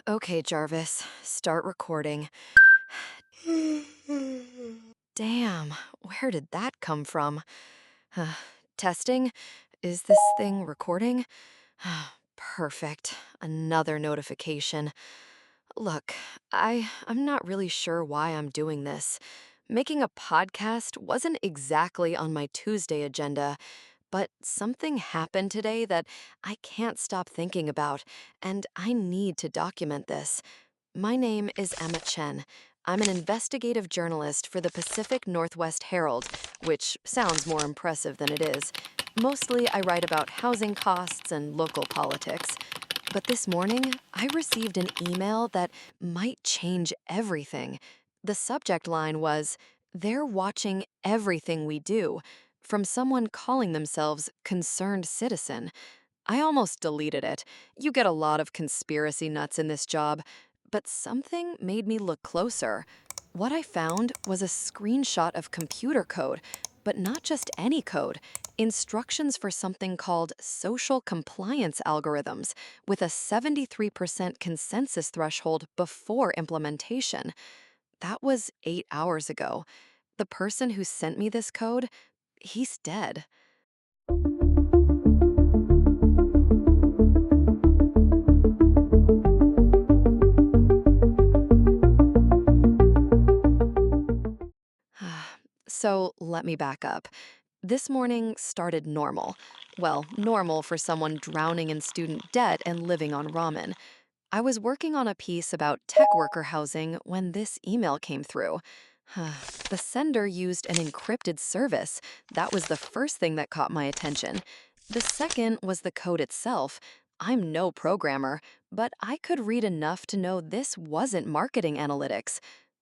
Okay, Jarvis, start recording. Damn, where did that come from? Uh, Testing? Is this thing recording? Perfect. Another notification. Look, I'm not really sure why I'm doing this. Making a podcast wasn't exactly on my Tuesday agenda, but something happened today that I can't stop thinking about, and I need to document this. My name is Emma Chen. I'm an investigative journalist for the Pacific Northwest Herald, which sounds more impressive than it is. Mostly, I write about housing costs and local politics. But this morning, I received an email that might change everything. The subject line was, "They're watching everything we do," from someone calling themselves Concerned Citizen. I almost deleted it. You get a lot of conspiracy nuts in this job. But something made me look closer. What I found was a screenshot of computer code, but not just any code. Instructions for something called social compliance algorithms, with a 73% consensus threshold before implementation. That was 8 hours ago. The person who sent me this code, he's dead. So let me back up. This morning started normal. Well, normal for someone drowning in student debt and living on ramen. I was working on a piece about tech worker housing when this email came through. The sender used an encrypted service. That was the first thing that caught my attention. The second was the code itself. I'm no programmer, but I could read enough to know this wasn't marketing analytics.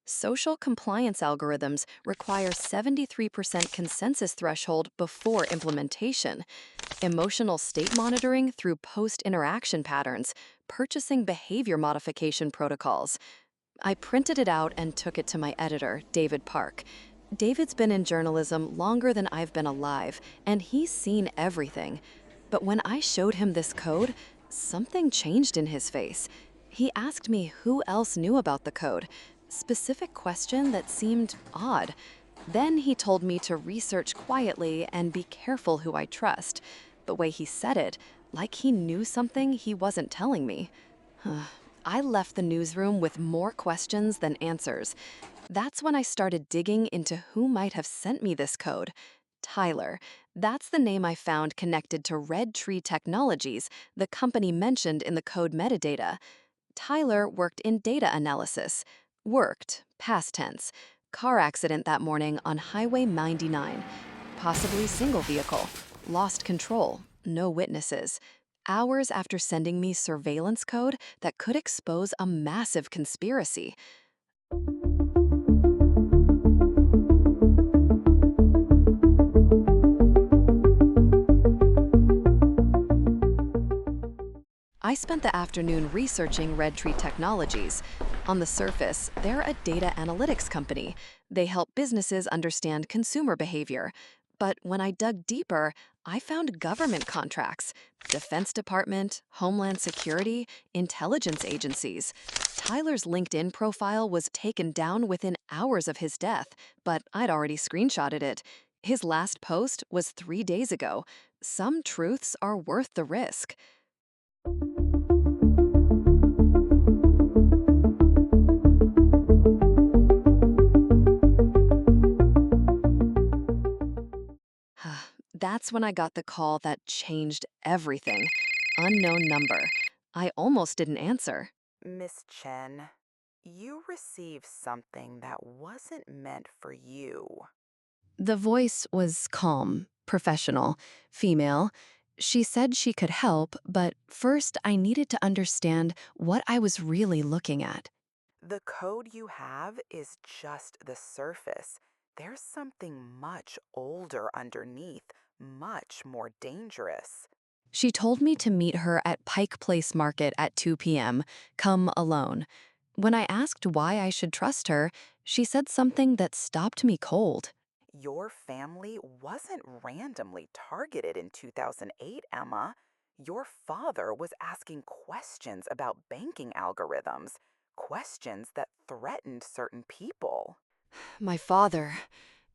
Social compliance algorithms require 73% consensus threshold before implementation. Emotional state monitoring through post-interaction patterns, purchasing behavior modification protocols. I printed it out and took it to my editor, David Park. David's been in journalism longer than I've been alive, and he's seen everything. But when I showed him this code, something changed in his face. He asked me who else knew about the code, specific question that seemed odd. Then he told me to research quietly and be careful who I trust. The way he said it, like he knew something he wasn't telling me. I left the newsroom with more questions than answers. That's when I started digging into who might have sent me this code. Tyler. That's the name I found connected to Red Tree Technologies, the company mentioned in the code metadata. Tyler worked in data analysis. Worked, past tense. Car accident that morning on Highway 99. Possibly single vehicle. Lost control. No witnesses. Hours after sending me surveillance code that could expose a massive conspiracy. I spent the afternoon researching Red Tree Technologies. On the surface, they're a data analytics company. They help businesses understand consumer behavior. But when I dug deeper, I found government contracts, Defense Department, Homeland Security, intelligence agencies. Tyler's LinkedIn profile was taken down within hours of his death, but I'd already screenshotted it. His last post was 3 days ago. Some truths are worth the risk. That's when I got the call that changed everything. Unknown number. I almost didn't answer. Miss Chen, you received something that wasn't meant for you. The voice was calm, professional, female. She said she could help, but first I needed to understand what I was really looking at. The code you have is just the surface. There's something much older underneath, much more dangerous. She told me to meet her at Pike Place Market at 2 p.m., come alone. When I asked why I should trust her, she said something that stopped me cold. Your family wasn't randomly targeted in 2008, Emma. Your father was asking questions about banking algorithms, questions that threatened certain people. My father.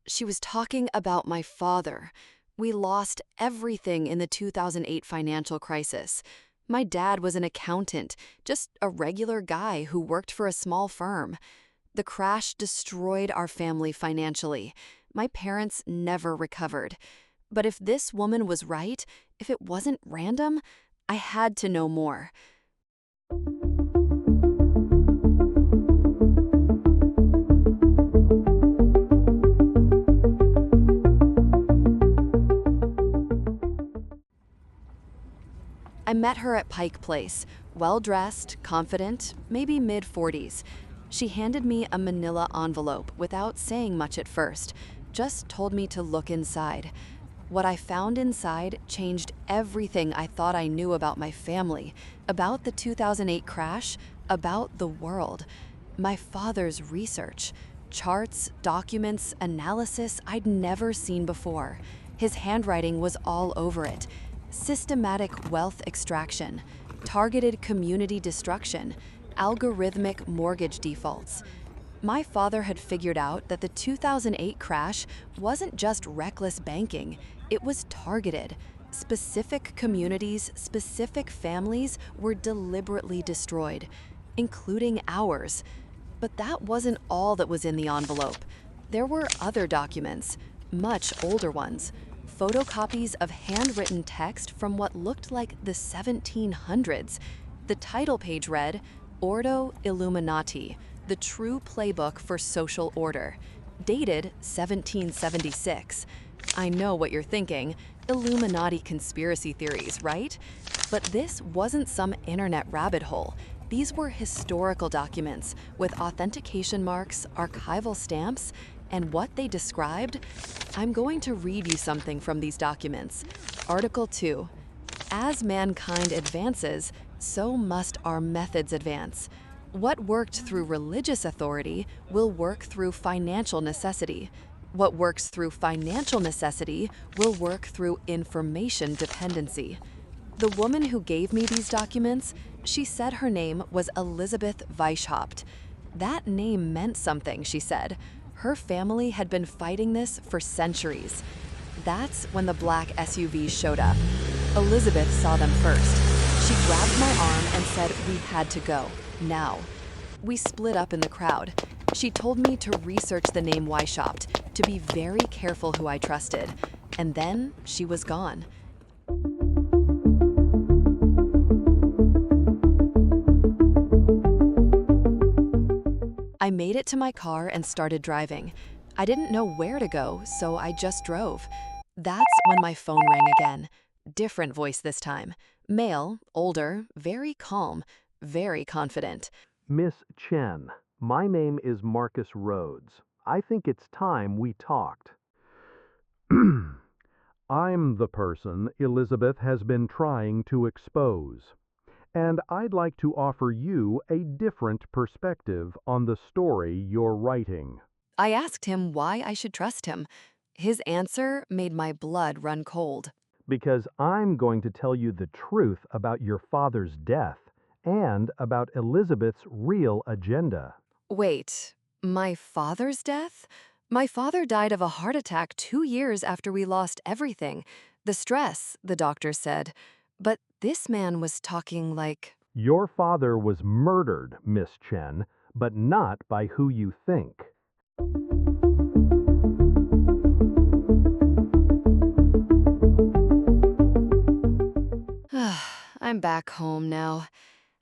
She was talking about my father. We lost everything in the 2008 financial crisis. My dad was an accountant, just a regular guy who worked for a small firm. The crash destroyed our family financially. My parents never recovered. But if this woman was right, if it wasn't random, I had to know more. I met her at Pike Place, well-dressed, confident, maybe mid-40s. She handed me a manila envelope without saying much at first, just told me to look inside. What I found inside changed everything I thought I knew about my family, about the 2008 crash, about the world. My father's research, charts, documents, analysis I'd never seen before. His handwriting was all over it. Systematic wealth extraction, targeted community destruction, algorithmic mortgage defaults. My father had figured out that the 2008 crash wasn't just reckless banking, it was targeted. Specific communities, specific families were deliberately destroyed, including ours. But that wasn't all that was in the envelope. There were other documents, much older ones, photocopies of handwritten text from what looked like the 1700s. The title page read, Ordo Illuminati, the true playbook for social order, dated 1776. I know what you're thinking, Illuminati conspiracy theories, right? But this wasn't some internet rabbit hole. These were historical documents with authentication marks, archival stamps, and what they described. I'm going to read you something from these documents. Article 2. As mankind advances, so must our methods advance. What worked through religious authority will work through financial necessity. What works through financial necessity will work through information dependency. The woman who gave me these documents, she said her name was Elizabeth Weishaupt. That name meant something, she said. Her family had been fighting this for centuries. That's when the black SUVs showed up. Elizabeth saw them first. She grabbed my arm and said we had to go, now. We split up in the crowd. She told me to research the name Weishaupt, to be very careful who I trusted. And then she was gone. I made it to my car and started driving. I didn't know where to go, so I just drove. That's when my phone rang again. Different voice this time. Male, older, very calm, very confident. Miss Chen, my name is Marcus Rhodes. I think it's time we talked. I'm the person Elizabeth has been trying to expose, and I'd like to offer you a different perspective on the story you're writing. I asked him why I should trust him. His answer made my blood run cold. Because I'm going to tell you the truth about your father's death and about Elizabeth's real agenda. Wait, my father's death? My father died of a heart attack 2 years after we lost everything. The stress, the doctor said. But this man was talking like... Your father was murdered, Miss Chen, but not by who you think. I'm back home now.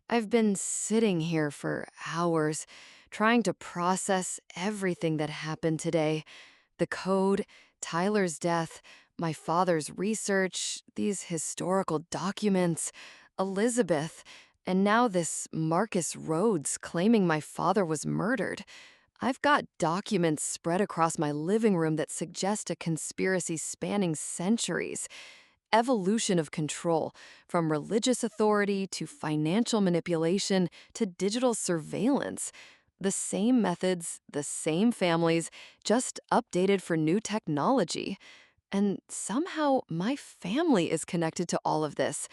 I've been sitting here for hours, trying to process everything that happened today. The code, Tyler's death, my father's research, these historical documents, Elizabeth, and now this Marcus Rhodes claiming my father was murdered. I've got documents spread across my living room that suggest a conspiracy spanning centuries. Evolution of control, from religious authority to financial manipulation to digital surveillance. The same methods, the same families, just updated for new technology. And somehow my family is connected to all of this.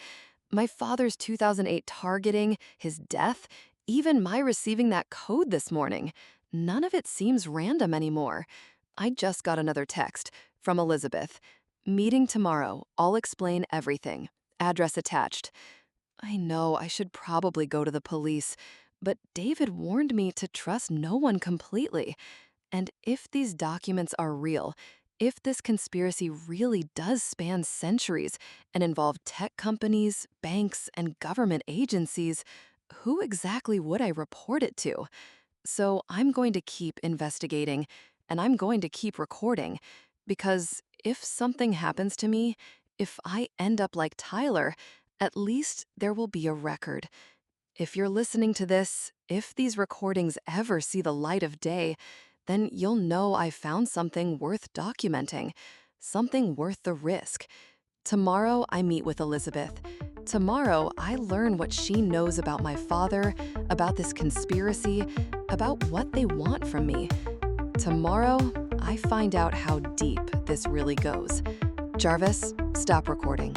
My father's 2008 targeting, his death, even my receiving that code this morning. None of it seems random anymore. I just got another text from Elizabeth. Meeting tomorrow. I'll explain everything. Address attached. I know I should probably go to the police, but David warned me to trust no one completely. And if these documents are real, if this conspiracy really does span centuries and involve tech companies, banks, and government agencies, who exactly would I report it to? So I'm going to keep investigating and I'm going to keep recording because if something happens to me, if I end up like Tyler, at least there will be a record. If you're listening to this, if these recordings ever see the light of day, then you'll know I found something worth documenting, something worth the risk. Tomorrow, I meet with Elizabeth. Tomorrow, I learn what she knows about my father, about this conspiracy, about what they want from me. Tomorrow, I find out how deep this really goes. Jarvis, stop recording.